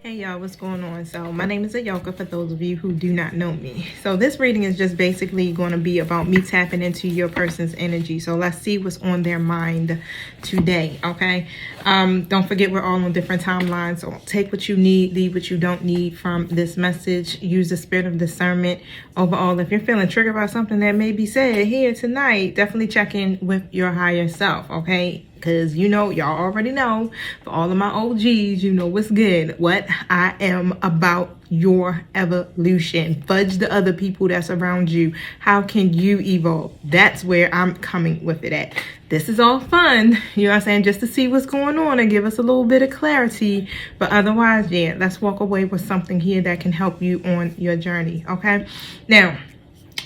Hey y'all, what's going on? So my name is Ayoka for those of you who do not know me. So this reading is just basically going to be about me tapping into your person's energy. So let's see what's on their mind today, okay? Don't forget we're all on different timelines. So take what you need, leave what you don't need from this message. Use the spirit of discernment. Overall, if you're feeling triggered by something that may be said here tonight, definitely check in with your higher self, okay? Because you know, y'all already know, for all of my OGs, you know what's good. What I am about your evolution. Fudge the other people that's around you. How can you evolve? That's where I'm coming with it at. This is all fun, you know what I'm saying, just to see what's going on and give us a little bit of clarity. But otherwise, yeah, let's walk away with something here that can help you on your journey, okay? Now,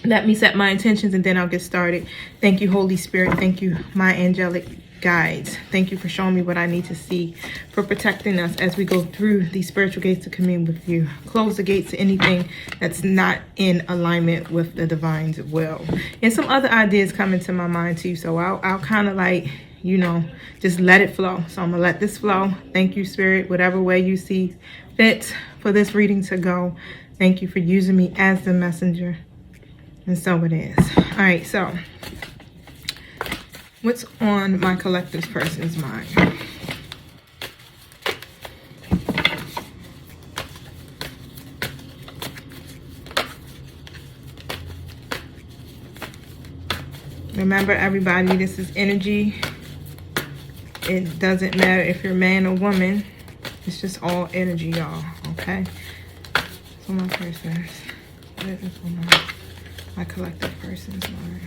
let me set my intentions and then I'll get started. Thank you, Holy Spirit. Thank you, my angelic guides. Thank you for showing me what I need to see, for protecting us as we go through these spiritual gates to commune with you. Close the gates to anything that's not in alignment with the divine's will. And some other ideas come into my mind too, so I'll kind of like, you know, just let it flow. So I'm gonna let this flow. Thank you, Spirit, whatever way you see fit for this reading to go. Thank you for using me as the messenger. And so it is. All right, so what's on my collective person's mind? Remember, everybody, this is energy. It doesn't matter if you're man or woman. It's just all energy, y'all, okay? So my person's, what is on my collective person's mind?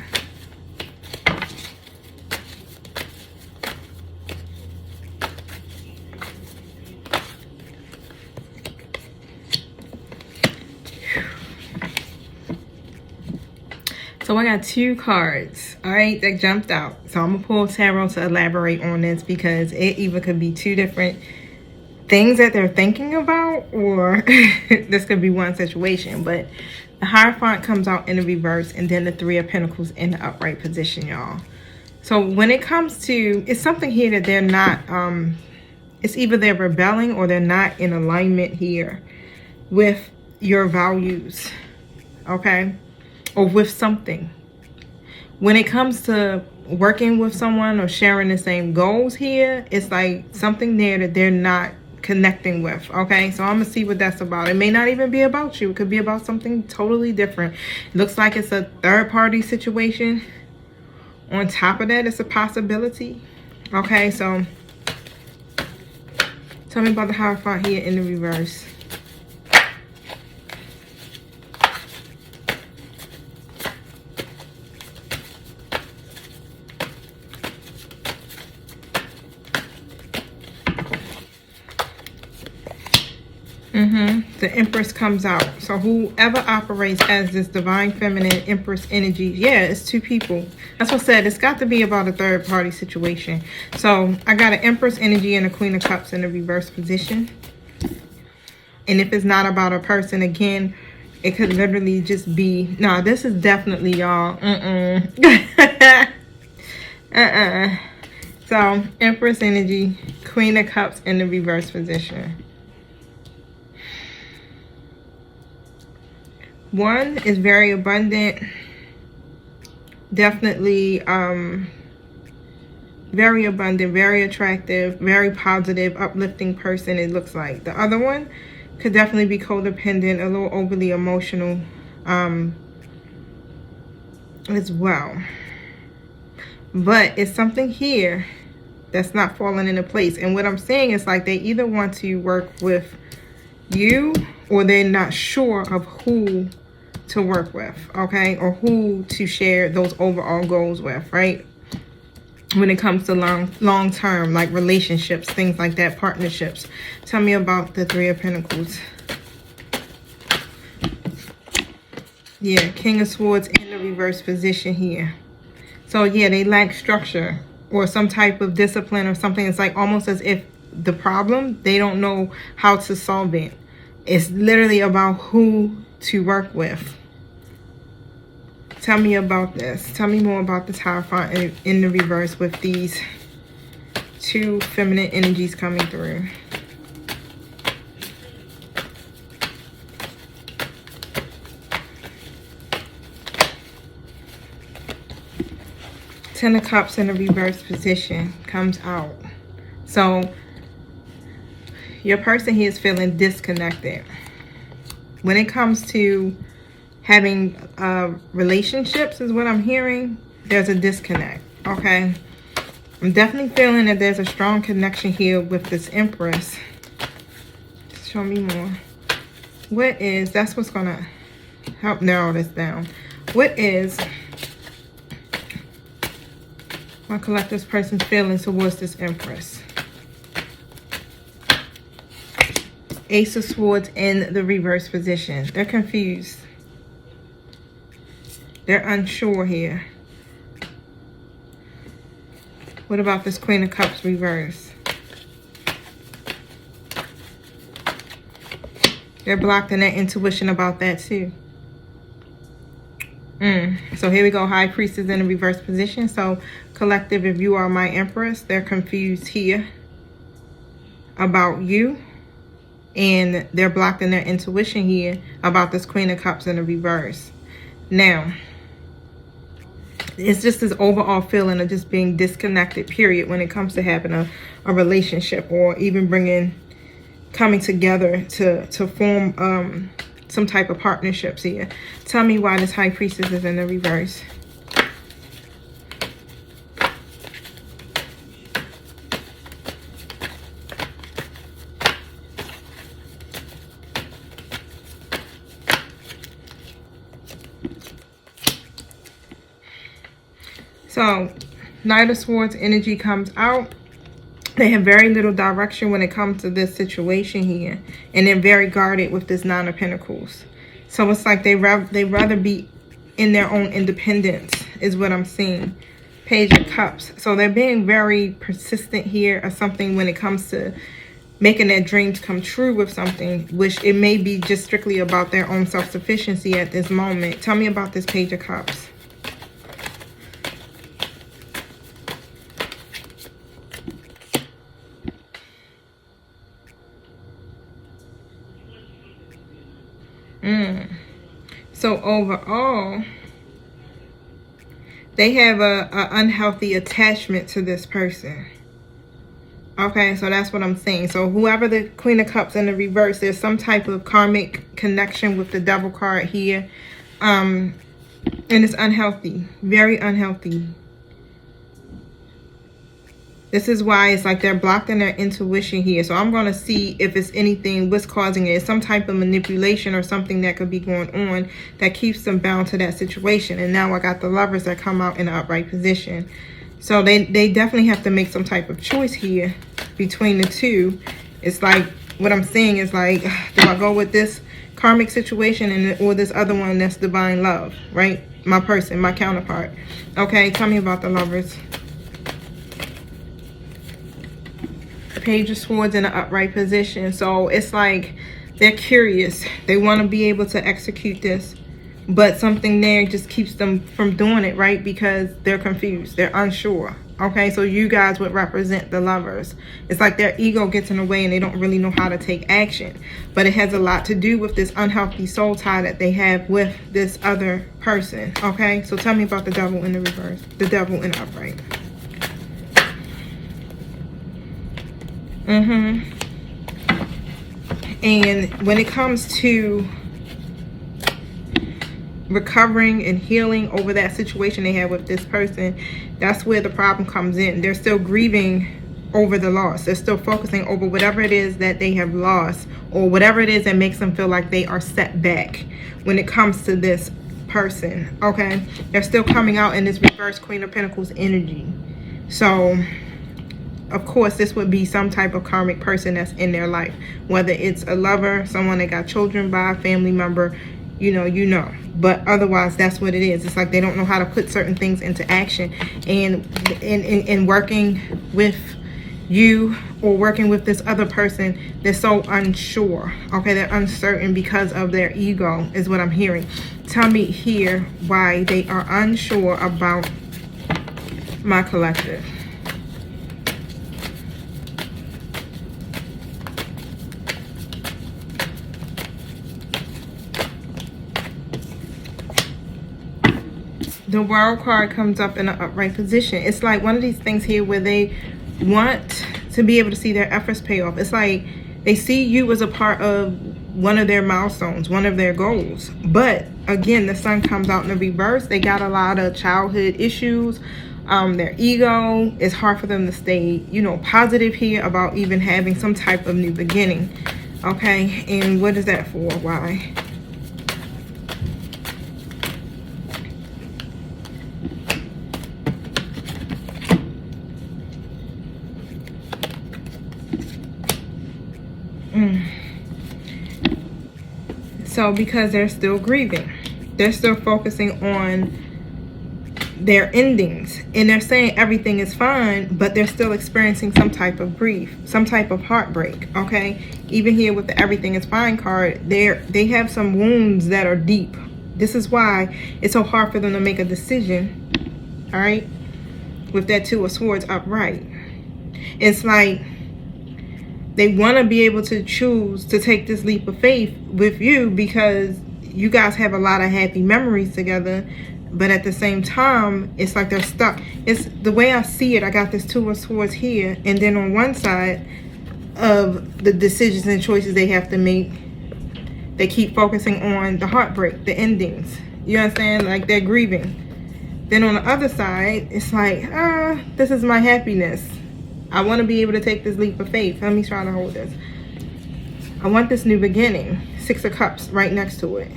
So I got two cards, all right, that jumped out. So I'm gonna pull tarot to elaborate on this because it either could be two different things that they're thinking about, or this could be one situation. But the Hierophant comes out in the reverse, and then the Three of Pentacles in the upright position, y'all. So when it comes to, it's something here that they're not, it's either they're rebelling or they're not in alignment here with your values, okay? Or with something. When it comes to working with someone or sharing the same goals here, it's like something there that they're not connecting with, okay? So I'm gonna see what that's about. It may not even be about you. It could be about something totally different. It looks like it's a third-party situation. On top of that, it's a possibility, okay? So tell me about the Hierophant here in the reverse. The Empress comes out. So whoever operates as this divine feminine Empress energy, yeah, it's two people. That's what I said. It's got to be about a third party situation. So I got an Empress energy and a Queen of Cups in the reverse position. And if it's not about a person, again, it could literally just be, no, this is definitely y'all. So Empress energy, Queen of Cups in the reverse position. One is very abundant, definitely very abundant, very attractive, very positive, uplifting person, it looks like. The other one could definitely be codependent, a little overly emotional as well. But it's something here that's not falling into place. And what I'm saying is like they either want to work with you or they're not sure of who to work with, okay, or who to share those overall goals with, right? When it comes to long term, like relationships, things like that, partnerships. Tell me about the Three of Pentacles. Yeah, King of Swords in the reverse position here. So yeah, they lack structure or some type of discipline or something. It's like almost as if the problem, they don't know how to solve it. It's literally about who to work with. Tell me about this. Tell me more about the Hierophant in the reverse with these two feminine energies coming through. Ten of Cups in a reverse position comes out. So your person here is feeling disconnected. When it comes to having relationships is what I'm hearing, there's a disconnect, okay? I'm definitely feeling that there's a strong connection here with this Empress. Show me more. What is, that's what's going to help narrow this down. What is my collective person's feelings towards this Empress? Ace of Swords in the reverse position. They're confused. They're unsure here. What about this Queen of Cups reverse? They're blocked in their intuition about that too. So here we go. High Priestess in a reverse position. So collective, if you are my Empress, they're confused here about you. And they're blocked in their intuition here about this Queen of Cups in a reverse. Now, it's just this overall feeling of just being disconnected, period, when it comes to having a relationship, or even coming together to form some type of partnerships here. Tell me why this High Priestess is in the reverse. So, Knight of Swords energy comes out. They have very little direction when it comes to this situation here. And they're very guarded with this Nine of Pentacles. So it's like they rather be in their own independence is what I'm seeing. Page of Cups. So they're being very persistent here or something when it comes to making their dreams come true with something, which it may be just strictly about their own self-sufficiency at this moment. Tell me about this Page of Cups. So overall, they have a unhealthy attachment to this person. Okay, so that's what I'm saying. So whoever the Queen of Cups in the reverse, there's some type of karmic connection with the Devil card here. And it's unhealthy, very unhealthy. This is why it's like they're blocked in their intuition here. So I'm going to see if it's anything, what's causing it. It's some type of manipulation or something that could be going on that keeps them bound to that situation. And now I got the Lovers that come out in the upright position. So they definitely have to make some type of choice here between the two. It's like, what I'm saying is like, do I go with this karmic situation or this other one that's divine love, right? My person, my counterpart. Okay, tell me about the Lovers. Page of Swords in an upright position. So it's like they're curious. They want to be able to execute this, but something there just keeps them from doing it, right? Because they're confused. They're unsure. Okay, so you guys would represent the Lovers. It's like their ego gets in the way and they don't really know how to take action. But it has a lot to do with this unhealthy soul tie that they have with this other person. Okay, so tell me about the Devil in the reverse. The Devil in upright. And when it comes to recovering and healing over that situation they have with this person, that's where the problem comes in. They're still grieving over the loss. They're still focusing over whatever it is that they have lost, or whatever it is that makes them feel like they are set back when it comes to this person. Okay, they're still coming out in this reverse Queen of Pentacles energy. So of course, this would be some type of karmic person that's in their life. Whether it's a lover, someone that got children by, a family member, you know. But otherwise, that's what it is. It's like they don't know how to put certain things into action. And in working with you or working with this other person, they're so unsure. Okay, they're uncertain because of their ego is what I'm hearing. Tell me here why they are unsure about my collective. The World card comes up in an upright position. It's like one of these things here where they want to be able to see their efforts pay off. It's like they see you as a part of one of their milestones, one of their goals. But again, the sun comes out in the reverse. They got a lot of childhood issues. Their ego, it's hard for them to stay, positive here about even having some type of new beginning. Okay, and what is that for? Why? So because they're still grieving, they're still focusing on their endings, and they're saying everything is fine, but they're still experiencing some type of grief, some type of heartbreak. Okay, even here with the everything is fine card, they have some wounds that are deep. This is why it's so hard for them to make a decision. All right, with that Two of Swords upright, it's like they want to be able to choose to take this leap of faith with you because you guys have a lot of happy memories together. But at the same time, it's like they're stuck. It's the way I see it. I got this Two of Swords here. And then on one side of the decisions and choices they have to make, they keep focusing on the heartbreak, the endings. You understand? Like they're grieving. Then on the other side, it's like, this is my happiness. I want to be able to take this leap of faith. Let me try to hold this. I want this new beginning. Six of Cups right next to it.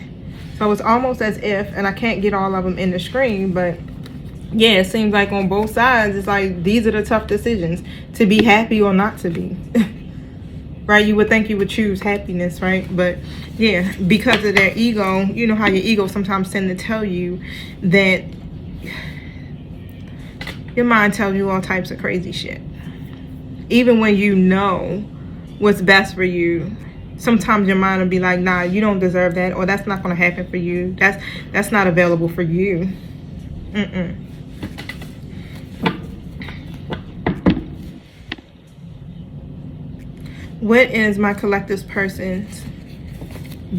So it's almost as if, and I can't get all of them in the screen, but yeah, it seems like on both sides, it's like these are the tough decisions, to be happy or not to be. Right? You would think you would choose happiness, right? But yeah, because of their ego, you know how your ego sometimes tend to tell you that your mind tells you all types of crazy shit. Even when you know what's best for you, sometimes your mind will be like, nah, you don't deserve that, or that's not going to happen for you. That's not available for you. What is my collective person's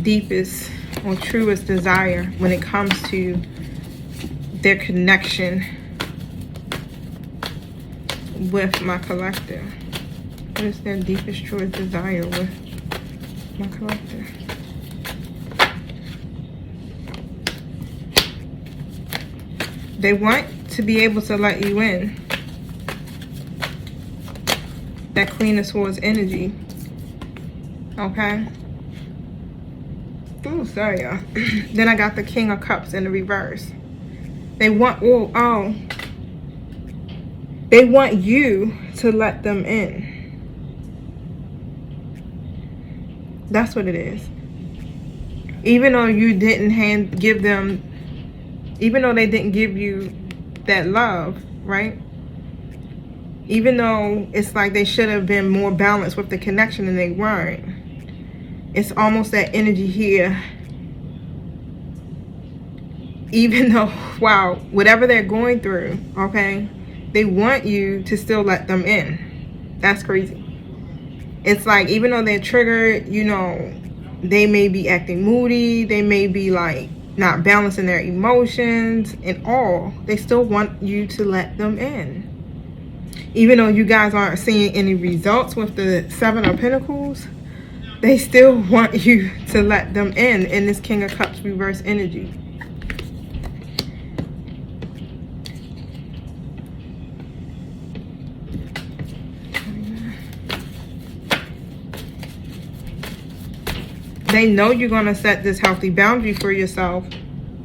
deepest or truest desire when it comes to their connection with my collective? What is their deepest, truest desire with my collective? They want to be able to let you in. That Queen of Swords energy. Okay. Oh, sorry, y'all. Then I got the King of Cups in the reverse. They want, they want you to let them in. That's what it is. Even though you didn't give them, even though they didn't give you that love, right? Even though it's like they should have been more balanced with the connection and they weren't. It's almost that energy here. Even though, wow, whatever they're going through, okay, they want you to still let them in. That's crazy. It's like, even though they're triggered, they may be acting moody. They may be like not balancing their emotions and all. They still want you to let them in. Even though you guys aren't seeing any results with the Seven of Pentacles, they still want you to let them in this King of Cups reverse energy. They know you're going to set this healthy boundary for yourself,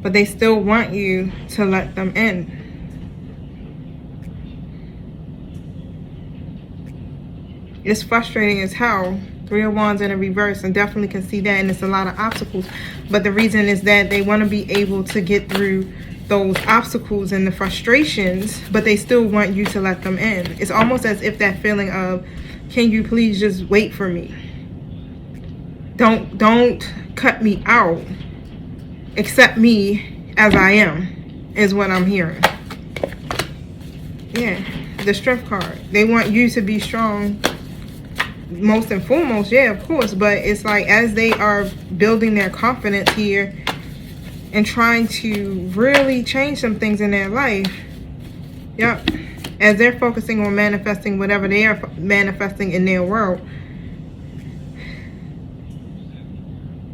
but they still want you to let them in. It's frustrating as hell. Three of Wands in a reverse, and definitely can see that, and it's a lot of obstacles. But the reason is that they want to be able to get through those obstacles and the frustrations, but they still want you to let them in. It's almost as if that feeling of, can you please just wait for me? Don't cut me out. Accept me as I am, is what I'm hearing. Yeah, the Strength card. They want you to be strong. Most and foremost, yeah, of course, but it's like as they are building their confidence here, and trying to really change some things in their life. Yep. As they're focusing on manifesting whatever they are manifesting in their world,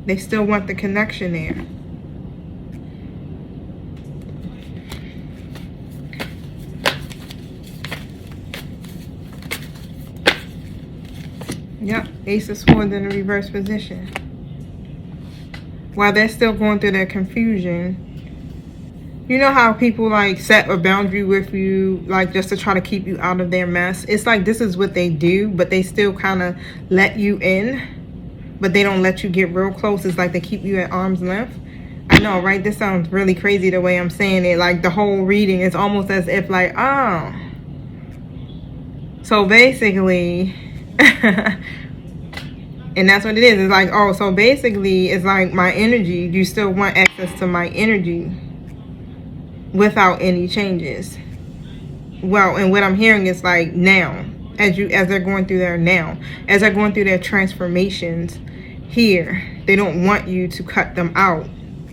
they still want the connection there. Yep, Ace of Swords in a reverse position. While they're still going through their confusion, you know how people like set a boundary with you, like just to try to keep you out of their mess? It's like this is what they do, but they still kind of let you in, but they don't let you get real close. It's like they keep you at arm's length. I know, right? This sounds really crazy the way I'm saying it. Like the whole reading is almost as if like, oh. So basically... and that's what it is. It's like, oh, so basically it's like my energy, you still want access to my energy without any changes. Well, and what I'm hearing is like now, as they're going through as they're going through their transformations here, they don't want you to cut them out.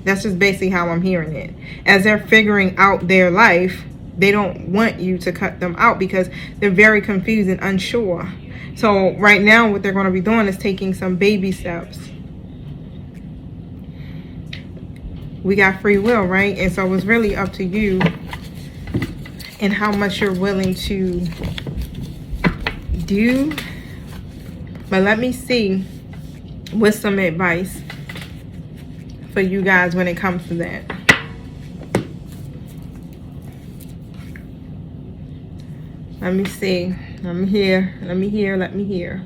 That's just basically how I'm hearing it. As they're figuring out their life, they don't want you to cut them out because they're very confused and unsure. So right now what they're going to be doing is taking some baby steps. We got free will, right? And so it's really up to you and how much you're willing to do. But let me see what's some advice for you guys when it comes to that. Let me see. Let me hear. Let me hear. Let me hear.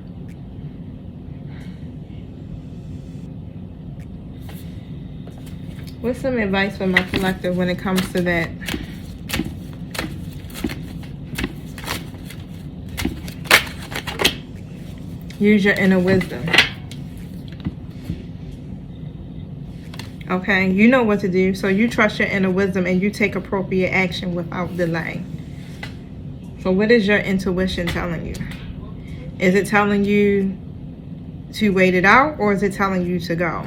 What's some advice for my collective when it comes to that? Use your inner wisdom. Okay, you know what to do. So you trust your inner wisdom and you take appropriate action without delay. So what is your intuition telling you? Is it telling you to wait it out, or is it telling you to go?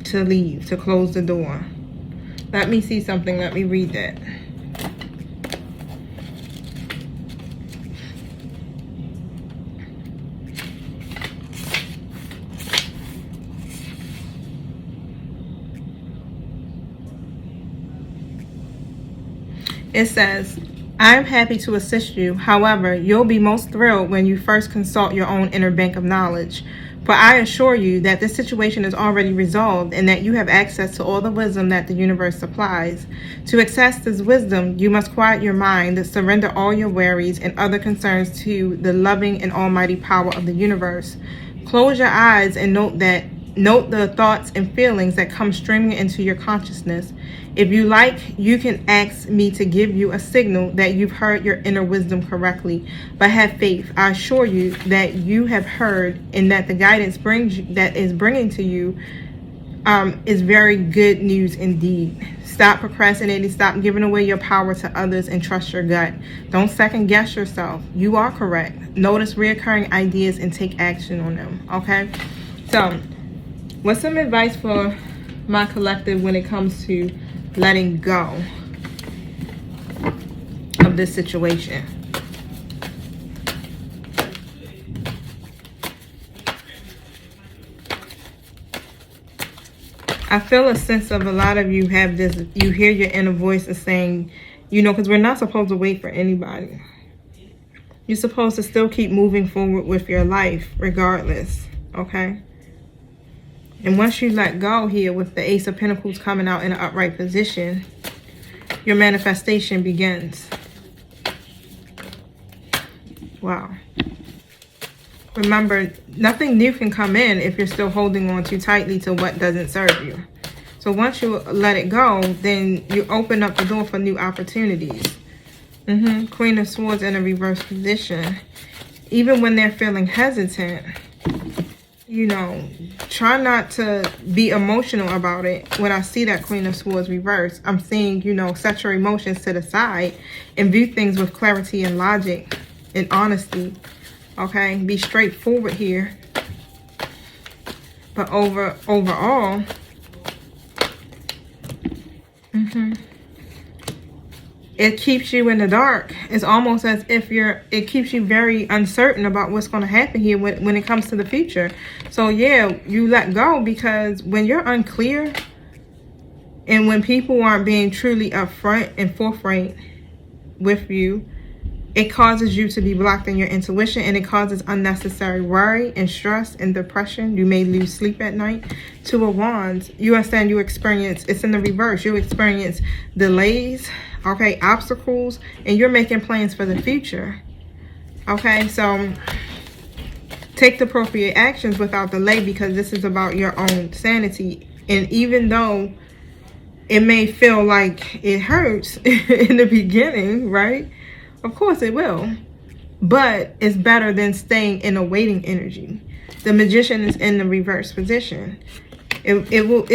To leave, to close the door. Let me see something. Let me read that. It says, I'm happy to assist you. However, you'll be most thrilled when you first consult your own inner bank of knowledge. For I assure you that this situation is already resolved and that you have access to all the wisdom that the universe supplies. To access this wisdom, you must quiet your mind, surrender all your worries and other concerns to the loving and almighty power of the universe. Close your eyes and note the thoughts and feelings that come streaming into your consciousness. If you like, you can ask me to give you a signal that you've heard your inner wisdom correctly. But have faith. I assure you that you have heard, and that the guidance that is bringing to you is very good news indeed. Stop procrastinating. Stop giving away your power to others and trust your gut. Don't second guess yourself. You are correct. Notice reoccurring ideas and take action on them. Okay? So, what's some advice for my collective when it comes to letting go of this situation? I feel a sense of a lot of you have this, you hear your inner voice is saying, you know, because we're not supposed to wait for anybody. You're supposed to still keep moving forward with your life regardless, okay? And once you let go here with the Ace of Pentacles coming out in an upright position, your manifestation begins. Wow. Remember, nothing new can come in if you're still holding on too tightly to what doesn't serve you. So once you let it go, then you open up the door for new opportunities. Queen of Swords in a reverse position. Even when they're feeling hesitant, you know, try not to be emotional about it. When I see that Queen of Swords reverse, I'm seeing, you know, set your emotions to the side and view things with clarity and logic and honesty. Okay, be straightforward here. But overall, it keeps you in the dark. It's almost as if it keeps you very uncertain about what's going to happen here when it comes to the future. So yeah, you let go, because when you're unclear and when people aren't being truly upfront and forthright with you, it causes you to be blocked in your intuition, and it causes unnecessary worry and stress and depression. You may lose sleep at night. Two of Wands, you understand, you experience, it's in the reverse. You experience delays, okay, obstacles, and you're making plans for the future. Okay, so take the appropriate actions without delay, because this is about your own sanity. And even though it may feel like it hurts in the beginning, right? Of course it will, but it's better than staying in a waiting energy. The Magician is in the reverse position. It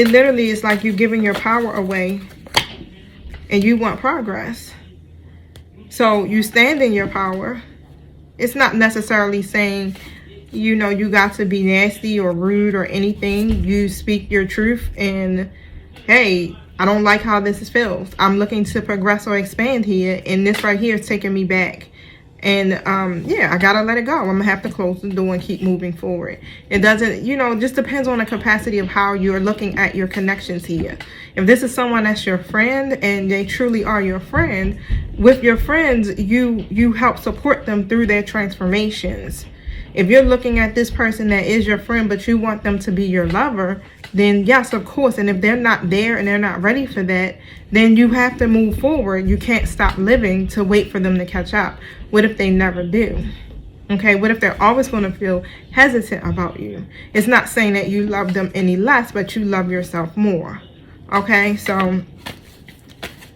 literally is like you giving your power away, and you want progress. So you stand in your power. It's not necessarily saying, you know, you got to be nasty or rude or anything. You speak your truth, and hey, I don't like how this feels. I'm looking to progress or expand here, and this right here is taking me back. And yeah, I gotta let it go. I'm gonna have to close the door and keep moving forward. It doesn't, you know, just depends on the capacity of how you're looking at your connections here. If this is someone that's your friend and they truly are your friend, with your friends, you help support them through their transformations. If you're looking at this person that is your friend, but you want them to be your lover, then yes, of course. And if they're not there and they're not ready for that, then you have to move forward. You can't stop living to wait for them to catch up. What if they never do? Okay, what if they're always going to feel hesitant about you? It's not saying that you love them any less, but you love yourself more. Okay, so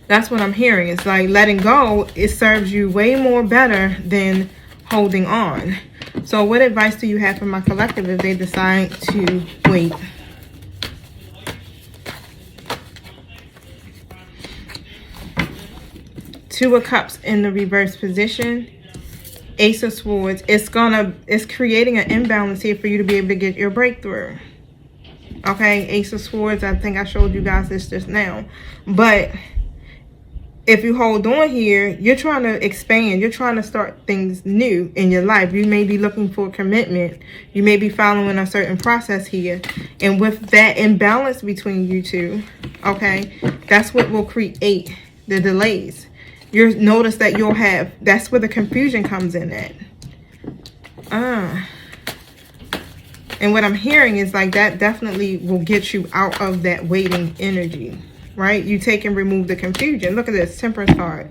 that's what I'm hearing. It's like letting go, it serves you way more better than holding on. So what advice do you have for my collective if they decide to wait? Two of Cups in the reverse position. Ace of Swords. It's creating an imbalance here for you to be able to get your breakthrough. Okay, Ace of Swords. I think I showed you guys this just now. But if you hold on here, you're trying to expand. You're trying to start things new in your life. You may be looking for commitment. You may be following a certain process here. And with that imbalance between you two, okay, that's what will create the delays. You'll notice that you'll have, that's where the confusion comes in at. And what I'm hearing is like that definitely will get you out of that waiting energy, right? You take and remove the confusion. Look at this, Temperance card.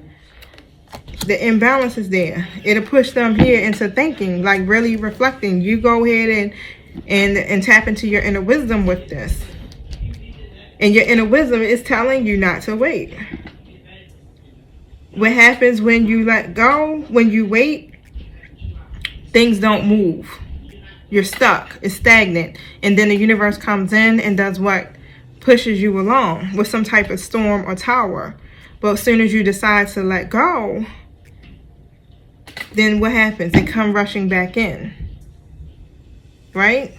The imbalance is there. It'll push them here into thinking, like really reflecting. You go ahead and tap into your inner wisdom with this. And your inner wisdom is telling you not to wait. What happens when you let go, when you wait, things don't move. You're stuck. It's stagnant. And then the universe comes in and does what? Pushes you along with some type of storm or tower. But as soon as you decide to let go, then what happens? They come rushing back in. Right?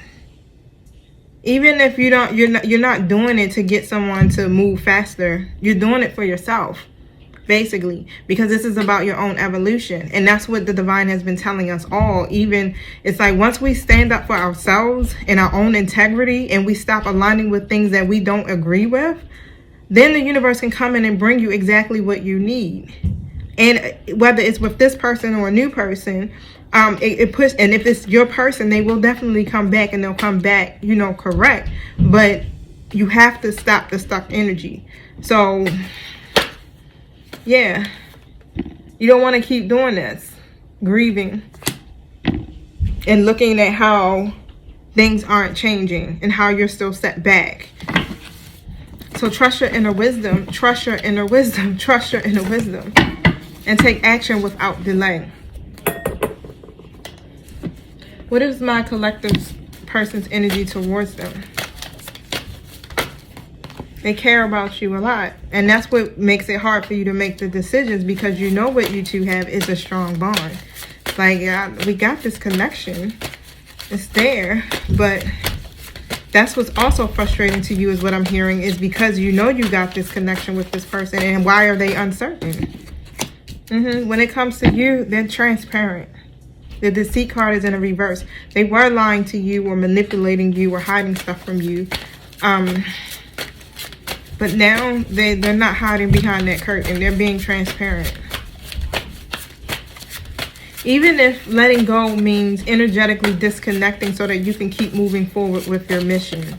Even if you're not doing it to get someone to move faster. You're doing it for yourself. Basically, because this is about your own evolution. And that's what the divine has been telling us all. Even it's like once we stand up for ourselves and our own integrity, and we stop aligning with things that we don't agree with, then the universe can come in and bring you exactly what you need. And whether it's with this person or a new person, it puts, and if it's your person, they will definitely come back, and they'll come back, you know, correct. But you have to stop the stuck energy. So yeah, you don't want to keep doing this, grieving and looking at how things aren't changing and how you're still set back. So trust your inner wisdom, trust your inner wisdom, trust your inner wisdom, and take action without delay. What is my collective person's energy towards them? They care about you a lot. And that's what makes it hard for you to make the decisions, because you know what you two have is a strong bond. Like, we got this connection. It's there. But That's what's also frustrating to you, is what I'm hearing, is because you know you got this connection with this person, and why are they uncertain? When it comes to you, they're transparent. The deceit card is in a reverse. They were lying to you or manipulating you or hiding stuff from you. But now they're not hiding behind that curtain. They're being transparent. Even if letting go means energetically disconnecting so that you can keep moving forward with your mission.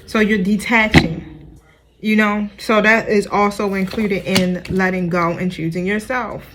So you're detaching, you know. So that is also included in letting go and choosing yourself.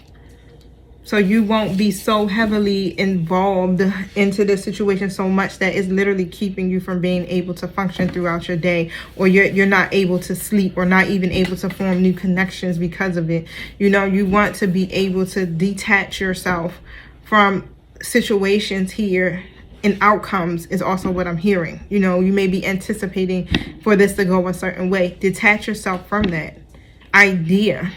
So you won't be so heavily involved into this situation so much that it's literally keeping you from being able to function throughout your day, or you're not able to sleep, or not even able to form new connections because of it. You know, you want to be able to detach yourself from situations here, and outcomes is also what I'm hearing. You know, you may be anticipating for this to go a certain way. Detach yourself from that idea.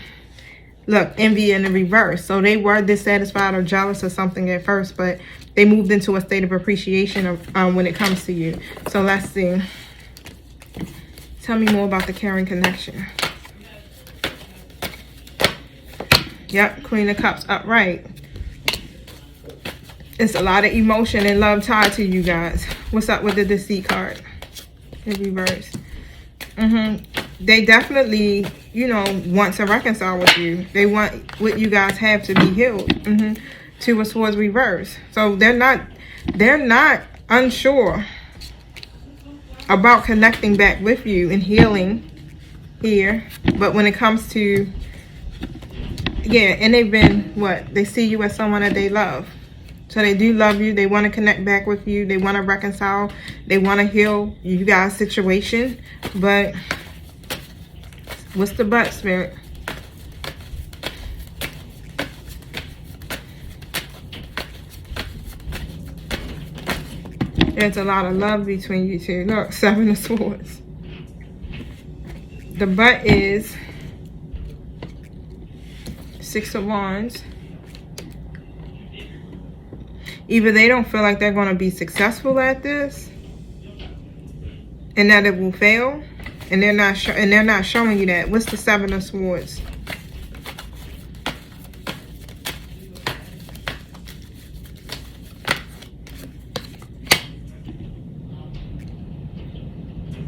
Look, envy in the reverse. So they were dissatisfied or jealous of something at first, but they moved into a state of appreciation of, when it comes to you. So let's see. Tell me more about the caring connection. Yep, Queen of Cups upright. It's a lot of emotion and love tied to you guys. What's up with the deceit card in reverse? They definitely, you know, want to reconcile with you. They want what you guys have to be healed. Two of Swords reverse. So they're not unsure about connecting back with you and healing here. But when it comes to, yeah, and they've been, what? They see you as someone that they love. So they do love you. They want to connect back with you. They want to reconcile. They want to heal you guys' situation. But what's the but, Spirit? There's a lot of love between you two. Look, Seven of Swords. The but is Six of Wands. Either they don't feel like they're going to be successful at this, and that it will fail, and they're not showing you that. What's the Seven of Swords?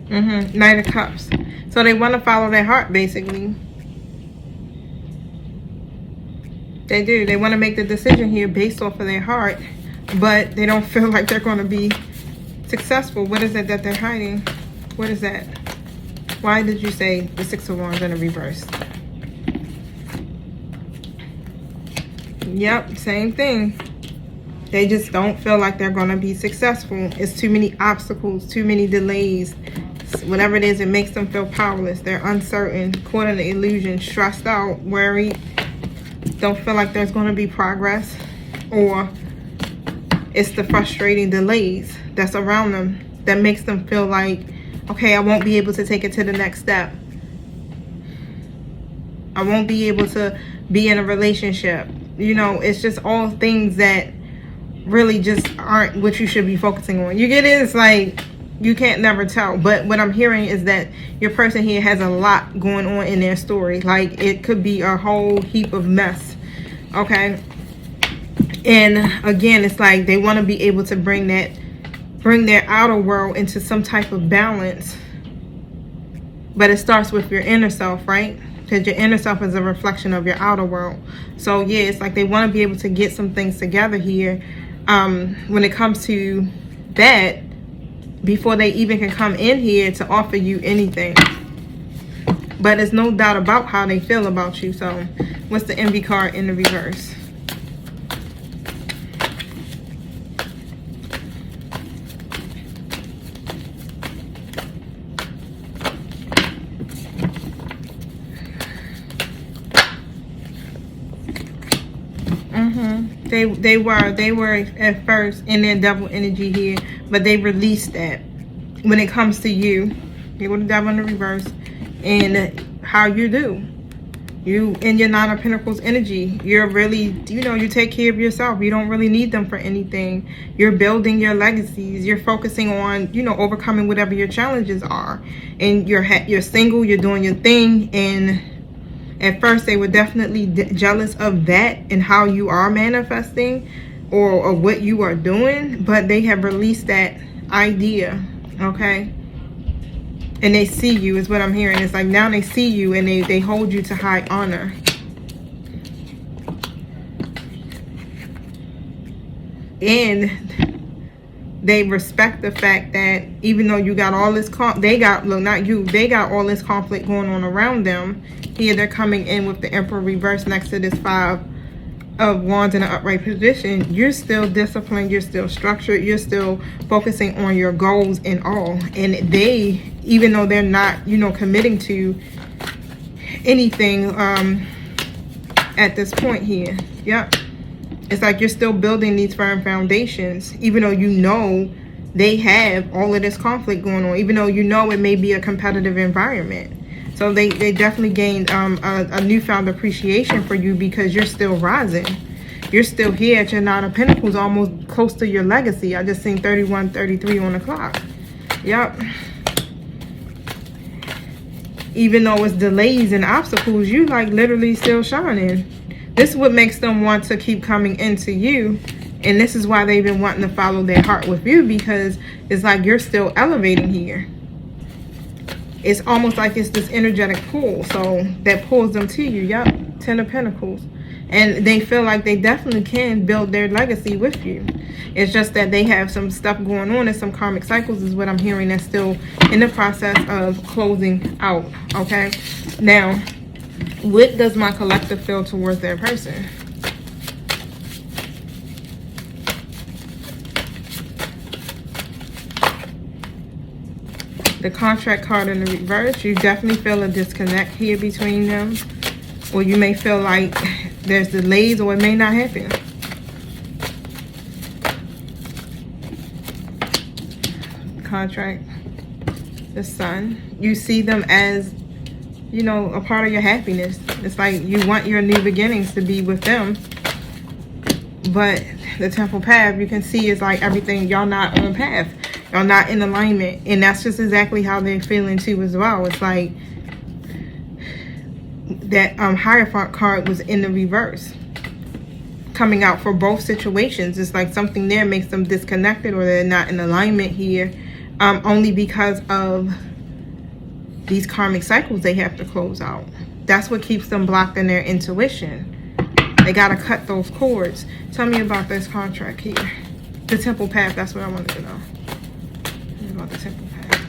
Knight of Cups. So they want to follow their heart, basically. They do. They want to make the decision here based off of their heart, but they don't feel like they're going to be successful. What is it that they're hiding? What is that? Why did you say the Six of Wands in a reverse? Yep, same thing. They just don't feel like they're going to be successful. It's too many obstacles, too many delays. Whatever it is, it makes them feel powerless. They're uncertain, caught in the illusion, stressed out, worried. Don't feel like there's going to be progress, or it's the frustrating delays that's around them that makes them feel like, okay, I won't be able to take it to the next step. I won't be able to be in a relationship. You know, it's just all things that really just aren't what you should be focusing on. You get it? It's like you can't never tell. But what I'm hearing is that your person here has a lot going on in their story. Like, it could be a whole heap of mess. Okay? And again, it's like they want to be able to bring their outer world into some type of balance. But it starts with your inner self, right? Because your inner self is a reflection of your outer world. So yeah, it's like they want to be able to get some things together here when it comes to that, before they even can come in here to offer you anything. But there's no doubt about how they feel about you. So what's the envy card in the reverse? They were at first in their devil energy here, but they released that. When it comes to you, you go to devil in the reverse, and how you do. You, in your Nine of Pentacles energy, you're really, you take care of yourself. You don't really need them for anything. You're building your legacies. You're focusing on, overcoming whatever your challenges are. And you're single, you're doing your thing. And at first, they were definitely jealous of that and how you are manifesting or what you are doing. But they have released that idea, okay? And they see you is what I'm hearing. It's like now they see you and they hold you to high honor. And they respect the fact that even though you got all this, they got all this conflict going on around them. Here they're coming in with the Emperor reverse next to this Five of Wands in an upright position. You're still disciplined, you're still structured, you're still focusing on your goals and all. And they, even though they're not, committing to anything at this point here. Yep. It's like you're still building these firm foundations, even though they have all of this conflict going on, even though it may be a competitive environment. So they definitely gained a newfound appreciation for you because you're still rising. You're still here at your Nine of Pentacles, almost close to your legacy. I just seen 31, 33 on the clock. Yep. Even though it's delays and obstacles, you like literally still shining. This is what makes them want to keep coming into you. And this is why they've been wanting to follow their heart with you, because it's like you're still elevating here. It's almost like it's this energetic pull, so that pulls them to you. Yep, Ten of Pentacles. And they feel like they definitely can build their legacy with you. It's just that they have some stuff going on and some karmic cycles is what I'm hearing that's still in the process of closing out, okay? Now, what does my collective feel towards that person? The contract card in the reverse, you definitely feel a disconnect here between them. Or you may feel like there's delays or it may not happen. Contract, the Sun. You see them as, a part of your happiness. It's like you want your new beginnings to be with them. But the Temple path, you can see is like everything, y'all not on path. Y'all not in alignment. And that's just exactly how they're feeling too as well. It's like that Hierophant card was in the reverse. Coming out for both situations. It's like something there makes them disconnected or they're not in alignment here. Only because of these karmic cycles they have to close out. That's what keeps them blocked in their intuition. They got to cut those cords. Tell me about this contract here. The Temple path, that's what I wanted to know. About the Temple path.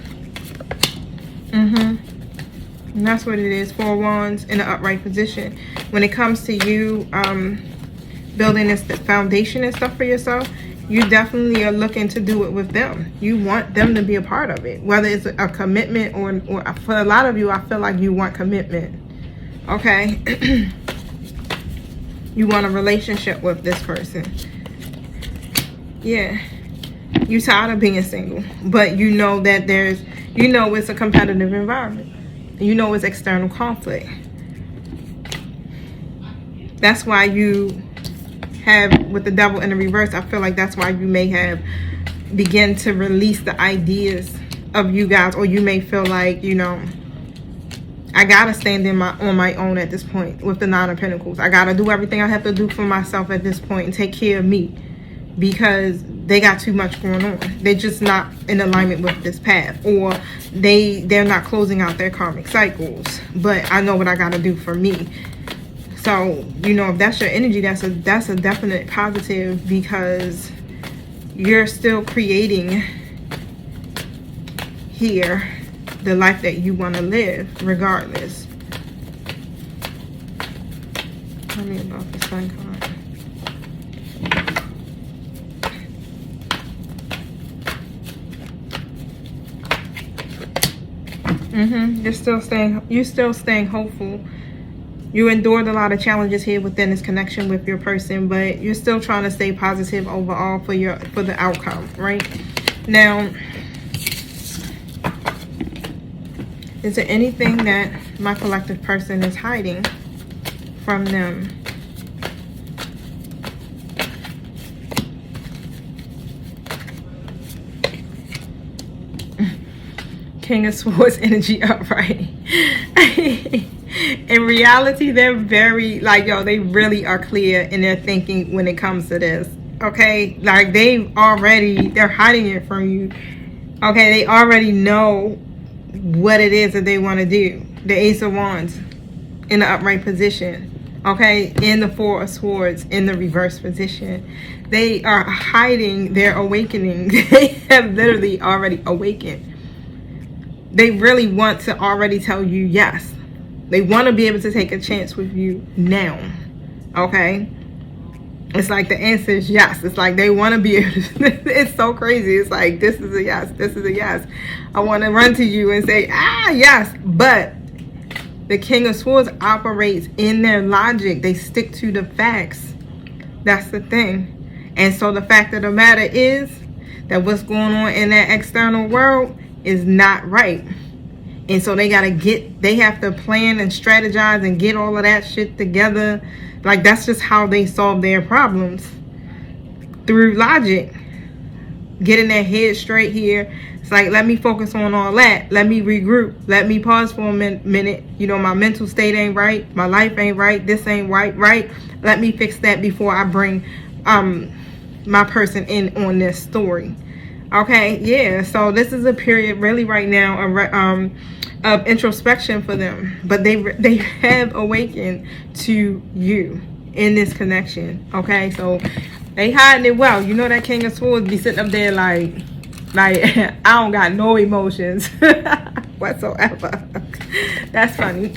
And that's what it is. 4 Wands in an upright position. When it comes to you building this foundation and stuff for yourself, you definitely are looking to do it with them. You want them to be a part of it, whether it's a commitment or for a lot of you, I feel like you want commitment. Okay. You want a relationship with this person. Yeah. You're tired of being single, but you know that it's a competitive environment. You know it's external conflict. That's why you have, with the Devil in the reverse, I feel like that's why you may have begun to release the ideas of you guys, or you may feel like, I gotta stand on my own at this point with the Nine of Pentacles. I gotta do everything I have to do for myself at this point and take care of me, because they got too much going on. They're just not in alignment with this path, or they're not closing out their karmic cycles. But I know what I gotta do for me. So, if that's your energy, that's a definite positive, because you're still creating here the life that you want to live regardless. Tell me about the Sun card. You're still staying hopeful. You endured a lot of challenges here within this connection with your person, but you're still trying to stay positive overall for the outcome, right? Now, is there anything that my collective person is hiding from them. King of Swords energy upright. In reality, they're very, like, yo, they really are clear in their thinking when it comes to this. Okay? Like, they're hiding it from you. Okay? They already know what it is that they want to do. The Ace of Wands in the upright position. Okay? In the Four of Swords in the reverse position. They are hiding their awakening. They have literally already awakened. They really want to already tell you yes. They want to be able to take a chance with you now. Okay? It's like the answer is yes. It's like they want to be able to, it's so crazy. It's like, this is a yes. This is a yes. I want to run to you and say, yes. But the King of Swords operates in their logic. They stick to the facts. That's the thing. And so the fact of the matter is that what's going on in that external world is not right. And so they have to plan and strategize and get all of that shit together. Like, that's just how they solve their problems, through logic. Getting their head straight here. It's like, let me focus on all that. Let me regroup. Let me pause for a minute. You know, my mental state ain't right. My life ain't right. This ain't right. Let me fix that before I bring my person in on this story. Okay, yeah, so this is a period really right now of introspection for them. But they have awakened to you in this connection. Okay, so they hiding it well. You know that King of Swords be sitting up there like I don't got no emotions whatsoever. That's funny.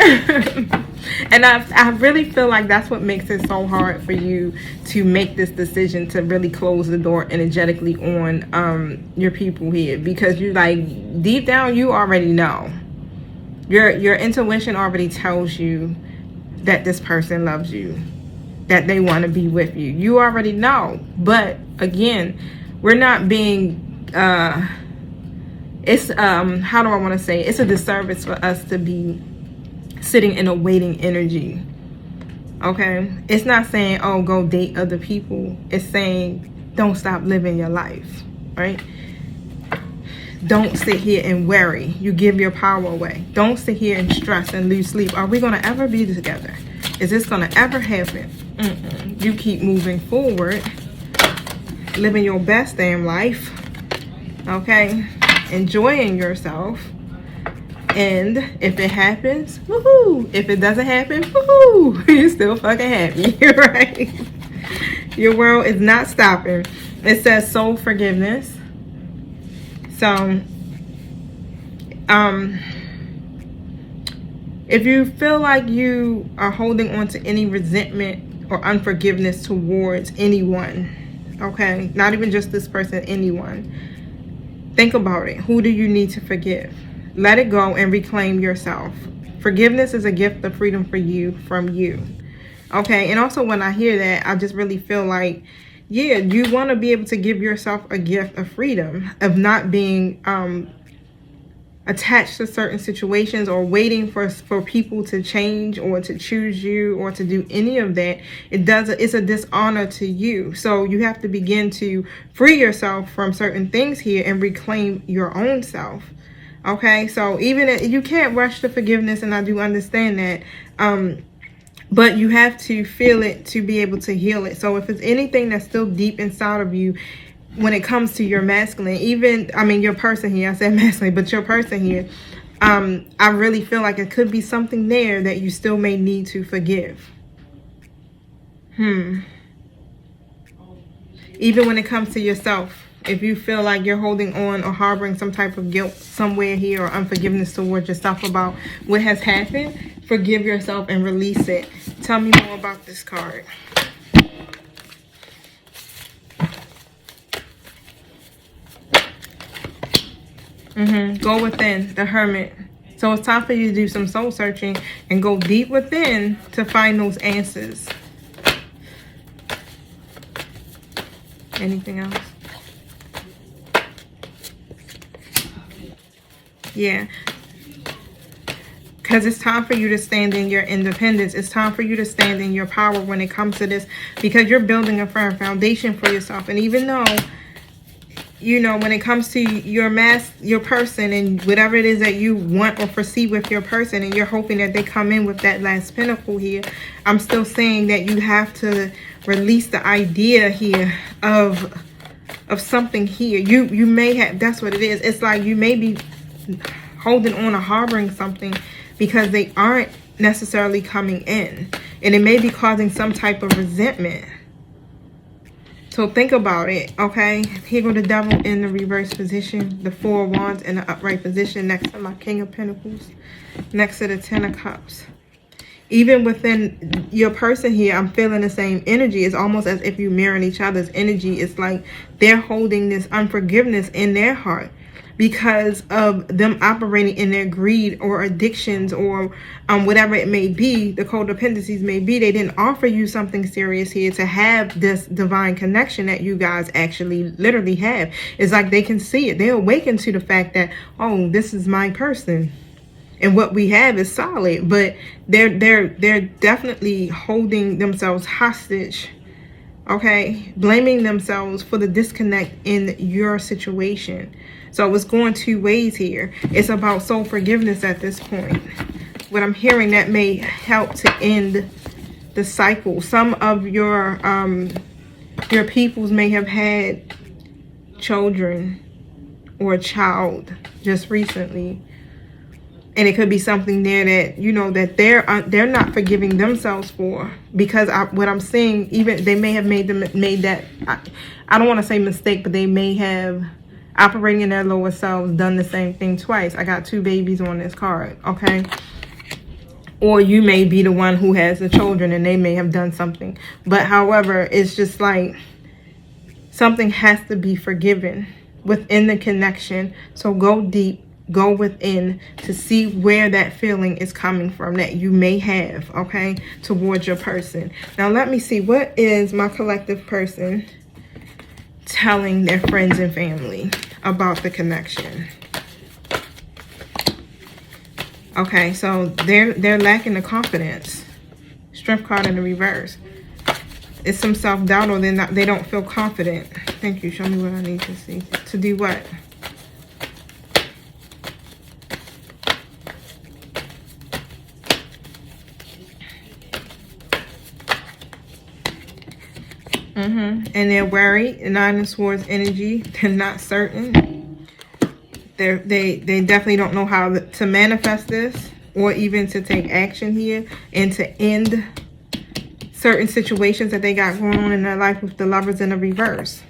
And I really feel like that's what makes it so hard for you to make this decision to really close the door energetically on your people here, because you, like, deep down you already know. Your intuition already tells you that this person loves you, that they want to be with you. You already know. But again, we're not being it's how do I want to say it? It's a disservice for us to be sitting in a waiting energy. Okay, it's not saying, oh, go date other people. It's saying, don't stop living your life, right? Don't sit here and worry. You give your power away. Don't sit here and stress and lose sleep. Are we going to ever be together? Is this going to ever happen? You keep moving forward, living your best damn life. Okay, enjoying yourself. And if it happens, woohoo. If it doesn't happen, woohoo. You're still fucking happy, right? Your world is not stopping. It says soul forgiveness. So, if you feel like you are holding on to any resentment or unforgiveness towards anyone, okay, not even just this person, anyone, think about it. Who do you need to forgive? Let it go and reclaim yourself. Forgiveness is a gift of freedom for you, from you. Okay, and also when I hear that, I just really feel like, yeah, you want to be able to give yourself a gift of freedom, of not being attached to certain situations or waiting for people to change or to choose you or to do any of that. It's a dishonor to you. So you have to begin to free yourself from certain things here and reclaim your own self. Okay, so even if you can't rush to forgiveness, and I do understand that, but you have to feel it to be able to heal it. So if it's anything that's still deep inside of you when it comes to your masculine, your person here, I said masculine, but your person here, I really feel like it could be something there that you still may need to forgive. Even when it comes to yourself. If you feel like you're holding on or harboring some type of guilt somewhere here or unforgiveness towards yourself about what has happened, forgive yourself and release it. Tell me more about this card. Go within, the Hermit. So it's time for you to do some soul searching and go deep within to find those answers. Anything else? Yeah. Because it's time for you to stand in your independence. It's time for you to stand in your power when it comes to this. Because you're building a firm foundation for yourself. And even though, you know, when it comes to your person and whatever it is that you want or foresee with your person, and you're hoping that they come in with that last pinnacle here, I'm still saying that you have to release the idea here of something here. You may have, that's what it is. It's like you may be holding on or harboring something because they aren't necessarily coming in, and it may be causing some type of resentment. So think about it, okay? Here go the devil in the reverse position, the Four of Wands in the upright position next to my King of Pentacles, next to the Ten of Cups. Even within your person here, I'm feeling the same energy. It's almost as if you mirror each other's energy. It's like they're holding this unforgiveness in their heart because of them operating in their greed or addictions or whatever it may be, the codependencies may be. They didn't offer you something serious here to have this divine connection that you guys actually literally have. It's like they can see it. They awaken to the fact that, oh, this is my person. And what we have is solid, but they're definitely holding themselves hostage, okay? Blaming themselves for the disconnect in your situation. So it's going two ways here. It's about soul forgiveness at this point. What I'm hearing, that may help to end the cycle. Some of your peoples may have had children or a child just recently. And it could be something there that, you know, that they're not forgiving themselves for. Because what I'm seeing, even they may have made that, I don't want to say mistake, but they may have, operating in their lower selves, done the same thing twice. I got two babies on this card, okay? Or you may be the one who has the children and they may have done something. But however, it's just like something has to be forgiven within the connection. So go deep. Go within to see where that feeling is coming from that you may have, okay, towards your person. Now, let me see. What is my collective person telling their friends and family about the connection? Okay, so they're lacking the confidence. Strength card in the reverse. It's some self-doubt, or they don't feel confident. Thank you. Show me what I need to see. To do what? And they're worried. Nine of Swords energy. They're not certain. They definitely don't know how to manifest this or even to take action here and to end certain situations that they got going on in their life with the Lovers in the reverse.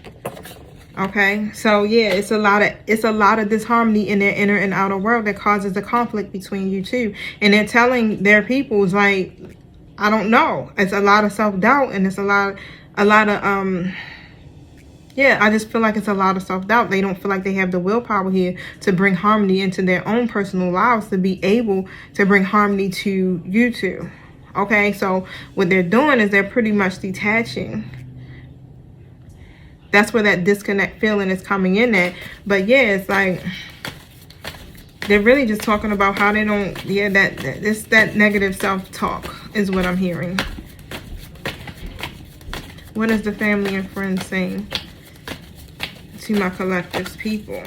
Okay, so yeah, it's a lot of disharmony in their inner and outer world that causes the conflict between you two. And they're telling their peoples, like, I don't know. It's a lot of self-doubt, and it's a lot of yeah, I just feel like it's a lot of self-doubt. They don't feel like they have the willpower here to bring harmony into their own personal lives, to be able to bring harmony to you two. Okay, so what they're doing is they're pretty much detaching. That's where that disconnect feeling is coming in at. But yeah, it's like they're really just talking about how they don't, yeah, that negative self-talk is what I'm hearing. What is the family and friends saying to my collective's people?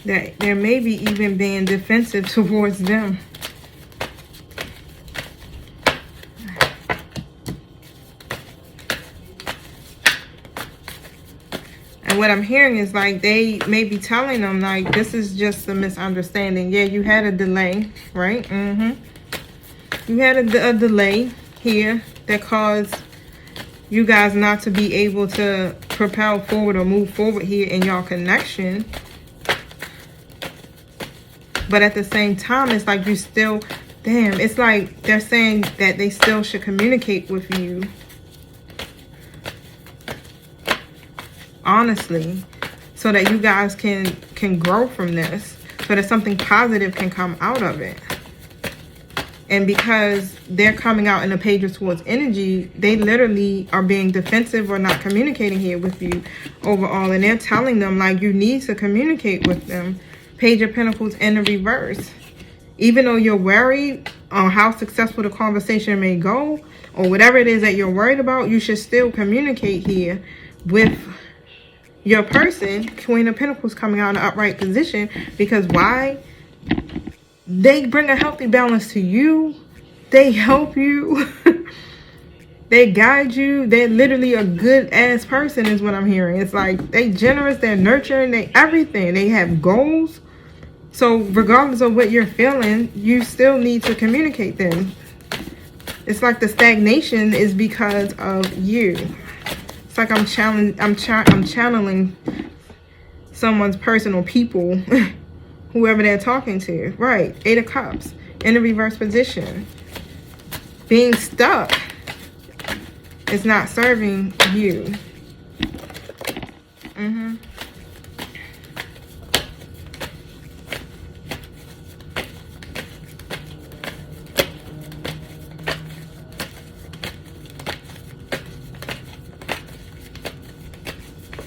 That there may be even being defensive towards them. And what I'm hearing is like they may be telling them, like, this is just a misunderstanding. Yeah, you had a delay, right? You had a delay here that caused you guys not to be able to propel forward or move forward here in your connection. But at the same time, it's like you still, damn, it's like they're saying that they still should communicate with you. Honestly, so that you guys can grow from this, so so that something positive can come out of it. And because they're coming out in the Page of Swords energy, they literally are being defensive or not communicating here with you overall. And they're telling them, like, you need to communicate with them. Page of Pentacles in the reverse. Even though you're worried on how successful the conversation may go, or whatever it is that you're worried about, you should still communicate here with your person. Queen of Pentacles coming out in an upright position. Because why? They bring a healthy balance to you. They help you. They guide you. They're literally a good ass person is what I'm hearing. It's like they generous, they're nurturing, they everything. They have goals. So regardless of what you're feeling, you still need to communicate them. It's like the stagnation is because of you. It's like I'm channeling someone's personal people. Whoever they're talking to. Right. 8 of Cups. In a reverse position. Being stuck is not serving you.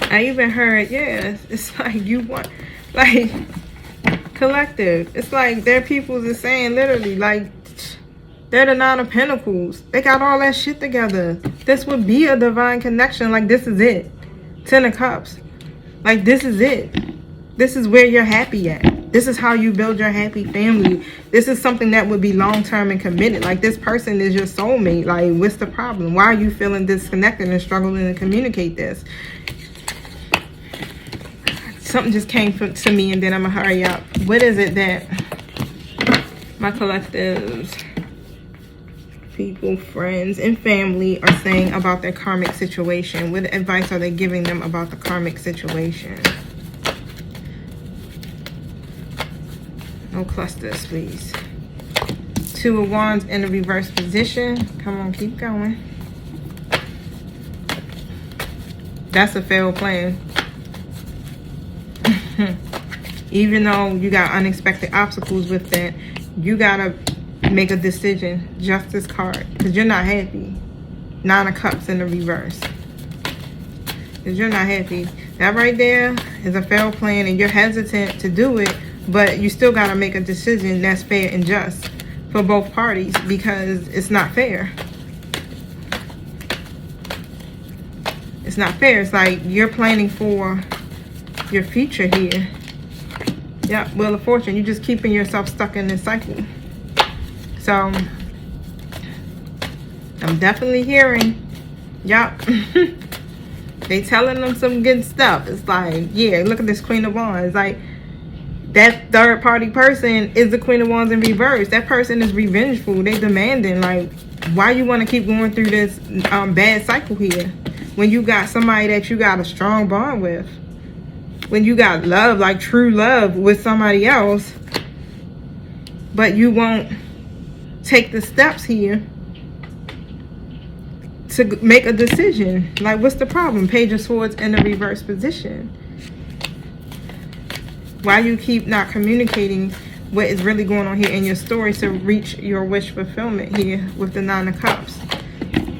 I even heard, yeah, it's like you want, like, collective. It's like their peoples is saying literally, like, they're the 9 of Pentacles. They got all that shit together. This would be a divine connection. Like, this is it. 10 of Cups. Like, this is it. This is where you're happy at. This is how you build your happy family. This is something that would be long-term and committed. Like, this person is your soulmate. Like, what's the problem? Why are you feeling disconnected and struggling to communicate this? Something just came to me, and then I'm going to hurry up. What is it that my collectives, people, friends, and family are saying about their karmic situation? What advice are they giving them about the karmic situation? No clusters, please. 2 of Wands in the reverse position. Come on, keep going. That's a failed plan. Even though you got unexpected obstacles with that, you gotta make a decision. Justice card, because you're not happy. 9 of Cups in the reverse, because you're not happy. That right there is a failed plan, and you're hesitant to do it, but you still gotta make a decision that's fair and just for both parties, because it's not fair. It's not fair. It's like you're planning for your future here. Yeah, Wheel of Fortune. You're just keeping yourself stuck in this cycle. So I'm definitely hearing, yup. They telling them some good stuff. It's like, yeah, look at this Queen of Wands. Like, that third party person is the Queen of Wands in reverse. That person is revengeful. They demanding. Like, why you want to keep going through this bad cycle here when you got somebody that you got a strong bond with? When you got love, like true love with somebody else, but you won't take the steps here to make a decision. Like, what's the problem? Page of Swords in the reverse position. Why you keep not communicating what is really going on here in your story to reach your wish fulfillment here with the 9 of Cups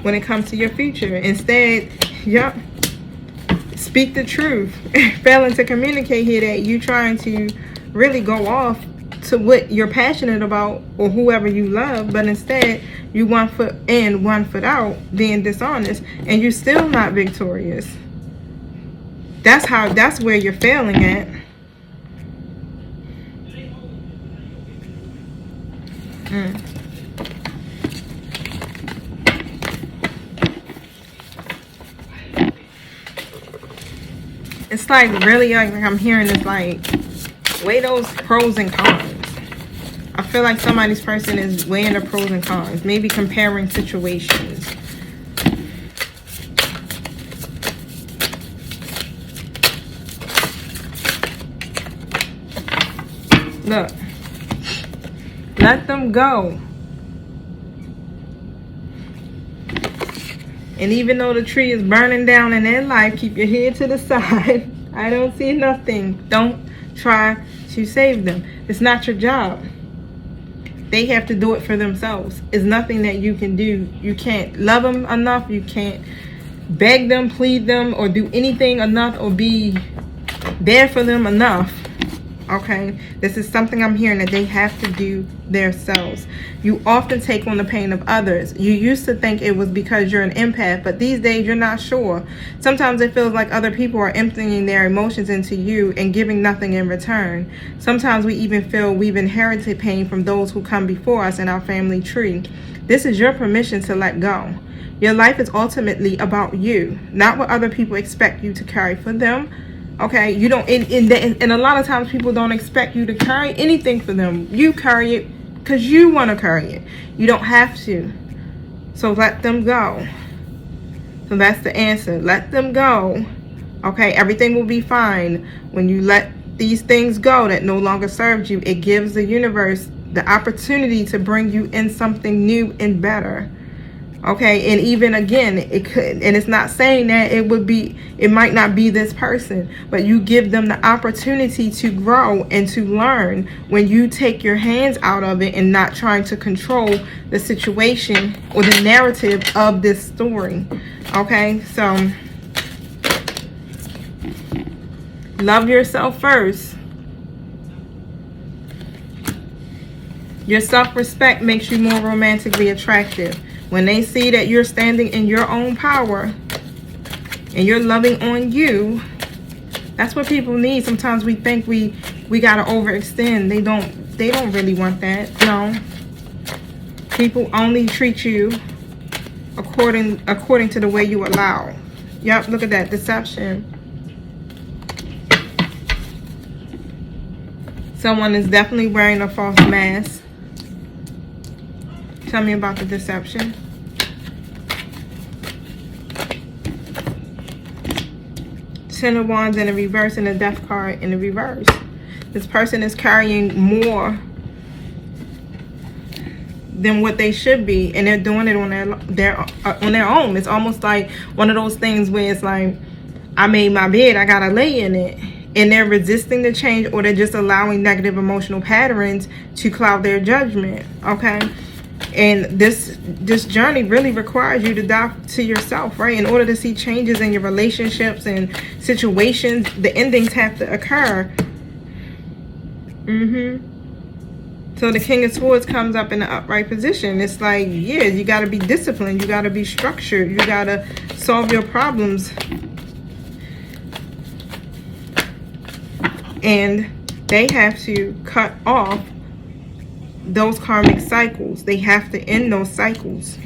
when it comes to your future? Instead, yep, speak the truth. Failing to communicate here that you trying to really go off to what you're passionate about or whoever you love, but instead you 1 foot in, 1 foot out, being dishonest, and you're still not victorious. That's where you're failing at. It's like really, like I'm hearing this, like, weigh those pros and cons. I feel like somebody's person is weighing the pros and cons, maybe comparing situations. Look, let them go. And even though the tree is burning down in their life, keep your head to the side. I don't see nothing. Don't try to save them. It's not your job. They have to do it for themselves. It's nothing that you can do. You can't love them enough. You can't beg them, plead them, or do anything enough, or be there for them enough. Okay, this is something I'm hearing that they have to do themselves. You often take on the pain of others. You used to think it was because you're an empath, but these days you're not sure. Sometimes it feels like other people are emptying their emotions into you and giving nothing in return. Sometimes we even feel we've inherited pain from those who come before us in our family tree. This is your permission to let go. Your life is ultimately about you, not what other people expect you to carry for them. Okay, you don't, and a lot of times people don't expect you to carry anything for them. You carry it because you want to carry it. You don't have to. So let them go. So that's the answer. Let them go. Okay, everything will be fine. When you let these things go that no longer serves you, it gives the universe the opportunity to bring you in something new and better. Okay, and even again, it could, and it's not saying that it might not be this person, but you give them the opportunity to grow and to learn when you take your hands out of it and not trying to control the situation or the narrative of this story. Okay, so love yourself first. Your self-respect makes you more romantically attractive. When they see that you're standing in your own power and you're loving on you, that's what people need. Sometimes we think we gotta overextend. They don't really want that. No. People only treat you according to the way you allow. Yep, look at that deception. Someone is definitely wearing a false mask. Tell me about the deception. Ten of Wands in the reverse and the Death card in the reverse. This person is carrying more than what they should be, and they're doing it on their own. It's almost like one of those things where it's like, I made my bed, I gotta lay in it. And they're resisting the change, or they're just allowing negative emotional patterns to cloud their judgment. Okay. And this journey really requires you to dive to yourself, right? In order to see changes in your relationships and situations, the endings have to occur. So the King of Swords comes up in the upright position. It's like, yeah, you got to be disciplined. You got to be structured. You got to solve your problems. And they have to cut off those karmic cycles. They have to end those cycles.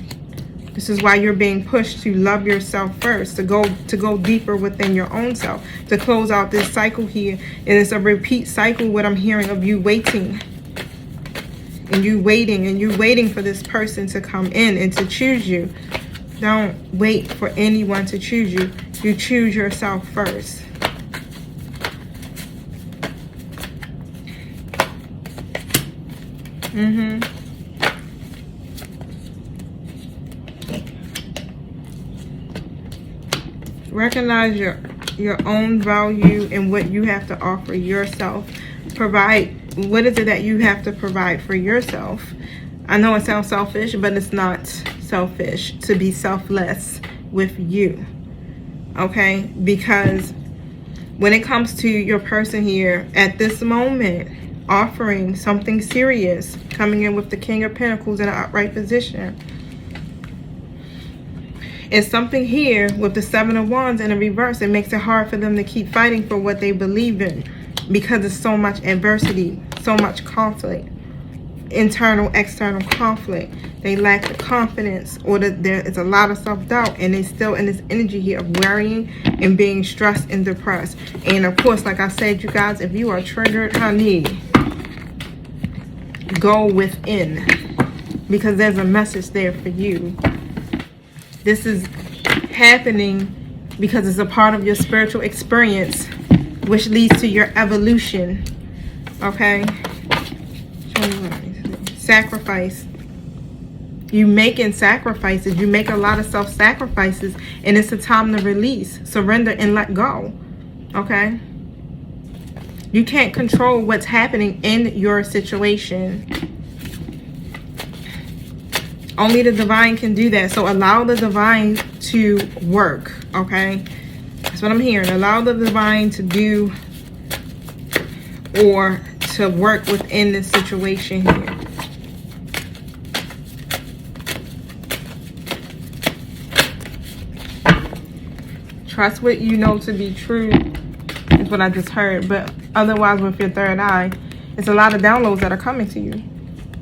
This is why you're being pushed to love yourself first, to go deeper within your own self, to close out this cycle here. And it's a repeat cycle, what I'm hearing, of you waiting. And you waiting, and you waiting for this person to come in and to choose you. Don't wait for anyone to choose you. You choose yourself first. Recognize your own value and what you have to offer yourself. Provide, what is it that you have to provide for yourself? I know it sounds selfish, but it's not selfish to be selfless with you. Okay? Because when it comes to your person here, at this moment, offering something serious, coming in with the King of Pentacles in an upright position. It's something here with the Seven of Wands in a reverse. It makes it hard for them to keep fighting for what they believe in, because there's so much adversity, so much conflict, internal, external conflict. They lack the confidence, or there is a lot of self-doubt, and they're still in this energy here of worrying and being stressed and depressed. And of course, like I said, you guys, if you are triggered, honey, go within, because there's a message there for you. This is happening because it's a part of your spiritual experience, which leads to your evolution. Okay? Sacrifice. You making sacrifices. You make a lot of self-sacrifices, and it's a time to release, surrender, and let go. Okay? You can't control what's happening in your situation. Only the divine can do that. So allow the divine to work, okay? That's what I'm hearing. Allow the divine to do or to work within this situation here. Trust what you know to be true is what I just heard. But otherwise, with your third eye, it's a lot of downloads that are coming to you.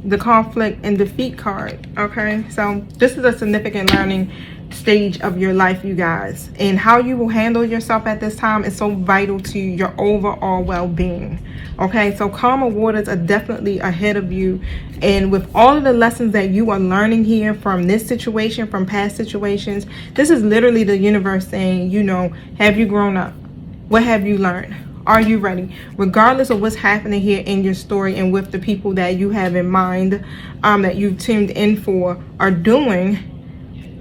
The conflict and defeat card, okay? So this is a significant learning stage of your life, you guys. And how you will handle yourself at this time is so vital to your overall well-being, okay? So calmer waters are definitely ahead of you. And with all of the lessons that you are learning here from this situation, from past situations, this is literally the universe saying, you know, have you grown up? What have you learned? Are you ready? Regardless of what's happening here in your story and with the people that you have in mind, that you've tuned in for, are doing,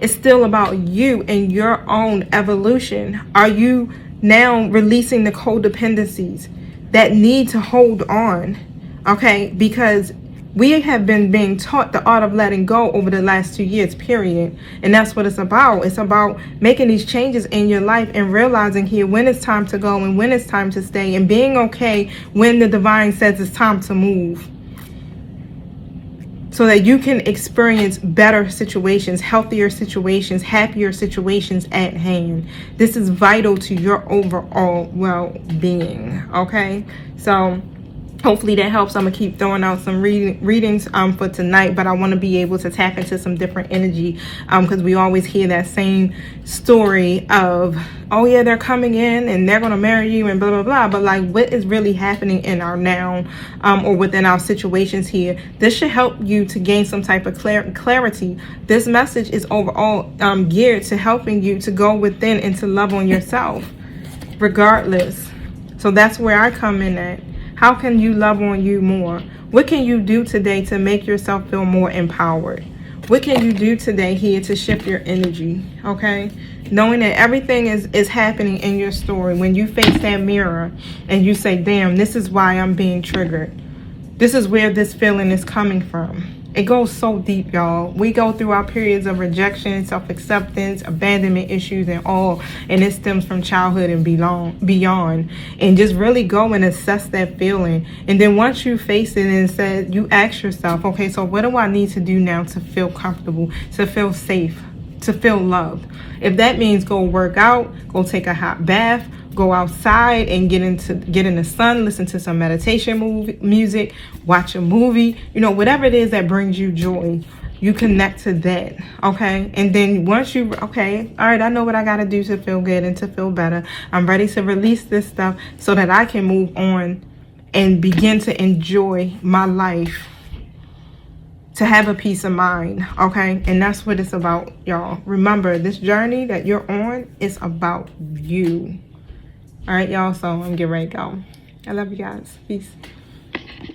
it's still about you and your own evolution. Are you now releasing the codependencies that need to hold on? Okay, because we have been being taught the art of letting go over the last 2 years, period. And that's what it's about. It's about making these changes in your life and realizing here when it's time to go and when it's time to stay, and being okay when the divine says it's time to move, so that you can experience better situations, healthier situations, happier situations at hand. This is vital to your overall well-being, okay? So hopefully that helps. I'm gonna keep throwing out some readings for tonight, but I want to be able to tap into some different energy, because we always hear that same story of, oh yeah, they're coming in and they're gonna marry you and blah blah blah, but like, what is really happening in our now, or within our situations here? This should help you to gain some type of clarity. This message is overall geared to helping you to go within and to love on yourself regardless. So that's where I come in at. How can you love on you more? What can you do today to make yourself feel more empowered? What can you do today here to shift your energy, okay? Knowing that everything is happening in your story. When you face that mirror and you say, damn, this is why I'm being triggered. This is where this feeling is coming from. It goes so deep, y'all. We go through our periods of rejection, self-acceptance, abandonment issues and all, and it stems from childhood and beyond. And just really go and assess that feeling. And then once you face it and say, you ask yourself, okay, so what do I need to do now to feel comfortable, to feel safe, to feel loved? If that means go work out, go take a hot bath, go outside and get in the sun, listen to some meditation music, watch a movie, you know, whatever it is that brings you joy, you connect to that, okay? And then once you, okay, all right, I know what I got to do to feel good and to feel better. I'm ready to release this stuff so that I can move on and begin to enjoy my life, to have a peace of mind, okay? And that's what it's about, y'all. Remember, this journey that you're on is about you. All right, y'all, so I'm getting ready to go. I love you guys. Peace.